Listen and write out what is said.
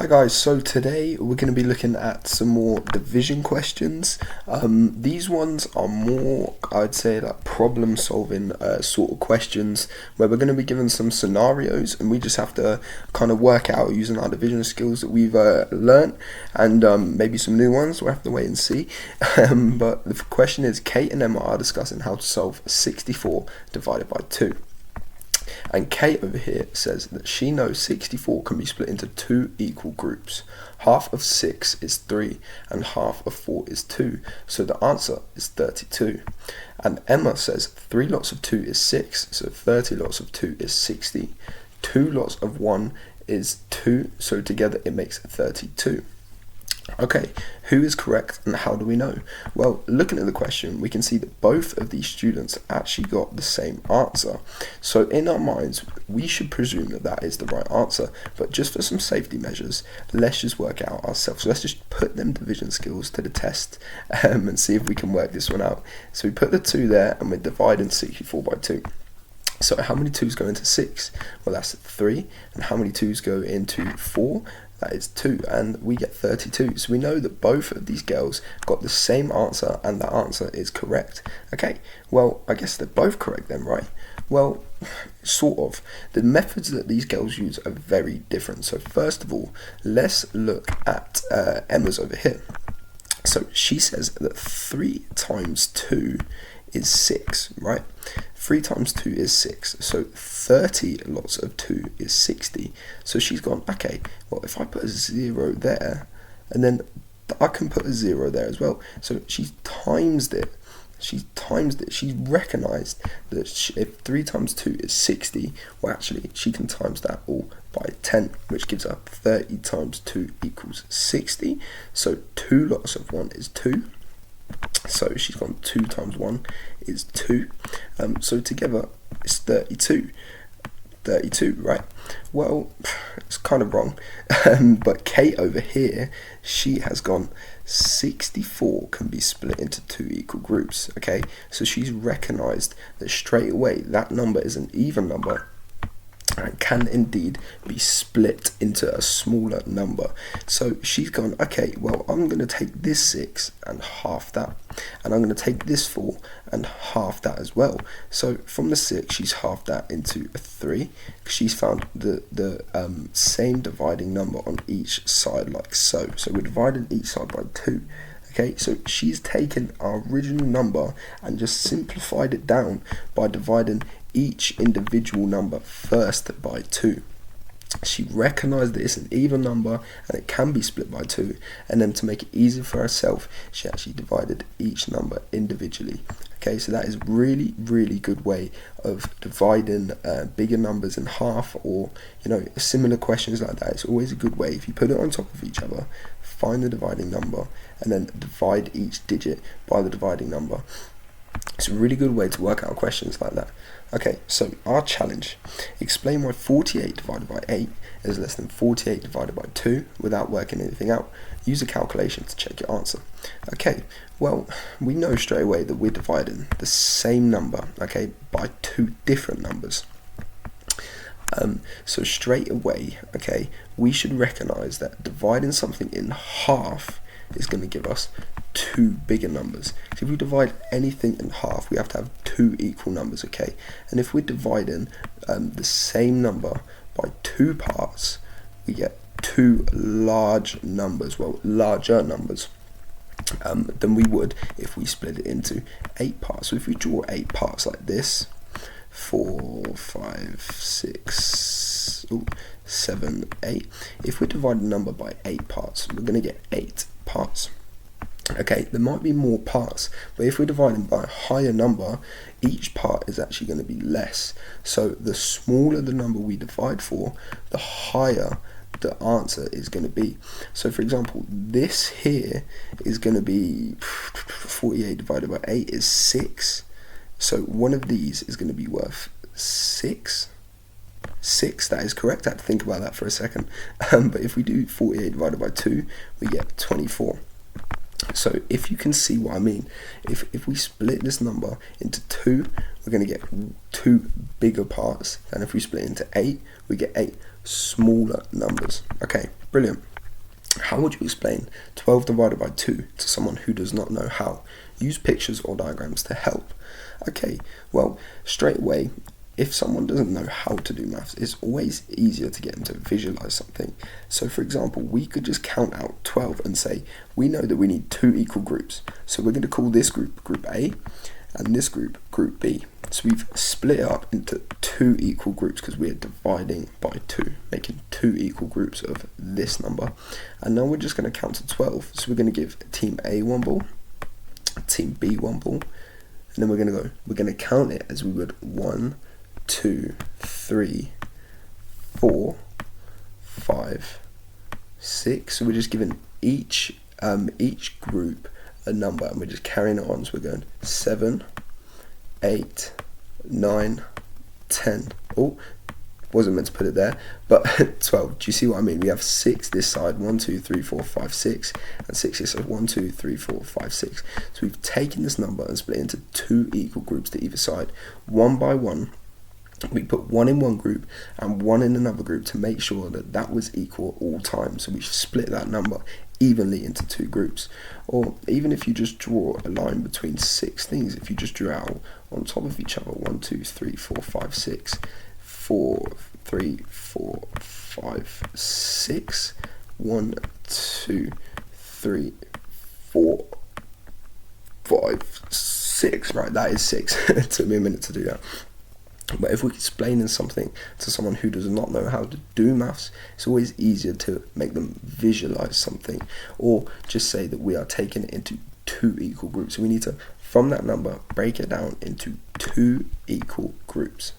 Hi guys, so today we're going to be looking at some more division questions. These ones are more, I'd say, like problem solving sort of questions where we're going to be given some scenarios and we just have to kind of work out using our division skills that we've learnt, and maybe some new ones. We'll have to wait and see. But the question is, Kate and Emma are discussing how to solve 64 divided by 2. And Kate over here says that she knows 64 can be split into two equal groups. Half of 6 is 3 and half of 4 is 2. So the answer is 32. And Emma says 3 lots of 2 is 6. So 30 lots of 2 is 60. 2 lots of 1 is 2. So together it makes 32. Okay, who is correct and how do we know? Well, looking at the question, we can see that both of these students actually got the same answer. So in our minds, we should presume that that is the right answer. But just for some safety measures, let's just work it out ourselves. So let's just put them division skills to the test and see if we can work this one out. So we put the 2 there and we're dividing 64 by 2. So how many 2's go into 6? Well, that's 3. And how many 2's go into 4? That is 2, and we get 32. So we know that both of these girls got the same answer, and the answer is correct. Okay, well, I guess they're both correct then, right? Well, sort of. The methods that these girls use are very different. So first of all, let's look at Emma's over here. So she says that 3 times 2 is 6, right? 3 times 2 is 6, so 30 lots of 2 is 60. So she's gone, okay, well, if I put a 0 there, and then I can put a 0 there as well. So she's times it. She's recognised that if 3 times 2 is 60, well, actually, she can times that all by 10, which gives her 30 times 2 equals 60. So 2 lots of 1 is 2. So she's gone 2 times 1 is 2. So together it's 32. 32, right? Well, it's kind of wrong. But Kate over here, she has gone 64 can be split into 2 equal groups. Okay, so she's recognised that straight away that number is an even number and can indeed be split into a smaller number. So she's gone, okay, well, I'm going to take this 6 and half that, and I'm going to take this 4 and half that as well. So from the 6, she's halved that into a 3. She's found the same dividing number on each side, like so. So we're dividing each side by 2. Okay, so she's taken our original number and just simplified it down by dividing each individual number first by 2. She recognised that it's an even number and it can be split by 2, and then to make it easier for herself, she actually divided each number individually. Okay, so that is really, really good way of dividing bigger numbers in half, or similar questions like that. It's always a good way if you put it on top of each other, find the dividing number, and then divide each digit by the dividing number. It's a really good way to work out questions like that. Okay, so our challenge: explain why 48 divided by 8 is less than 48 divided by 2 without working anything out. Use a calculation to check your answer. Okay, well, we know straight away that we're dividing the same number, okay, by 2 different numbers. So straight away, okay, we should recognise that dividing something in half is going to give us 2 bigger numbers. So if we divide anything in half, we have to have 2 equal numbers, okay? And if we're dividing the same number by 2 parts, we get 2 larger numbers than we would if we split it into 8 parts. So if we draw 8 parts like this, 4, 5, 6, 7, 8. If we divide a number by 8 parts, we're going to get 8 parts. Okay, there might be more parts, but if we're dividing by a higher number, each part is actually going to be less. So the smaller the number we divide for, the higher the answer is going to be. So for example, this here is going to be 48 divided by 8 is 6. So one of these is going to be worth 6. 6, that is correct. I had to think about that for a second. But if we do 48 divided by 2, we get 24. So if you can see what I mean, if we split this number into 2, we're going to get 2 bigger parts, and if we split it into 8, we get 8 smaller numbers. Okay, brilliant. How would you explain 12 divided by 2 to someone who does not know how? Use pictures or diagrams to help. Okay, well, straight away, if someone doesn't know how to do maths, it's always easier to get them to visualize something. So for example, we could just count out 12 and say, we know that we need 2 equal groups. So we're going to call this group Group A and this group Group B. So we've split it up into 2 equal groups because we're dividing by 2, making 2 equal groups of this number. And now we're just going to count to 12. So we're going to give team A 1 ball, team B 1 ball, and then we're going to count it as we would 1, 2, 3, 4, 5, 6. So we're just giving each group a number, and we're just carrying it on. So we're going 7, 8, 9, 10. Oh, wasn't meant to put it there, but 12. Do you see what I mean? We have 6 this side, 1, 2, 3, 4, 5, 6, and 6 here. So 1, 2, 3, 4, 5, 6. So we've taken this number and split it into 2 equal groups to either side, one by one. We put 1 in one group and 1 in another group to make sure that that was equal all times. So we split that number evenly into 2 groups. Or even if you just draw a line between 6 things, if you just drew out on top of each other, 1, 2, 3, 4, 5, 6, 4, 3, 4, 5, 6, 1, 2, 3, 4, 5, 6. Right, that is 6. It took me a minute to do that. But if we're explaining something to someone who does not know how to do maths, it's always easier to make them visualize something, or just say that we are taking it into 2 equal groups. So we need to, from that number, break it down into 2 equal groups.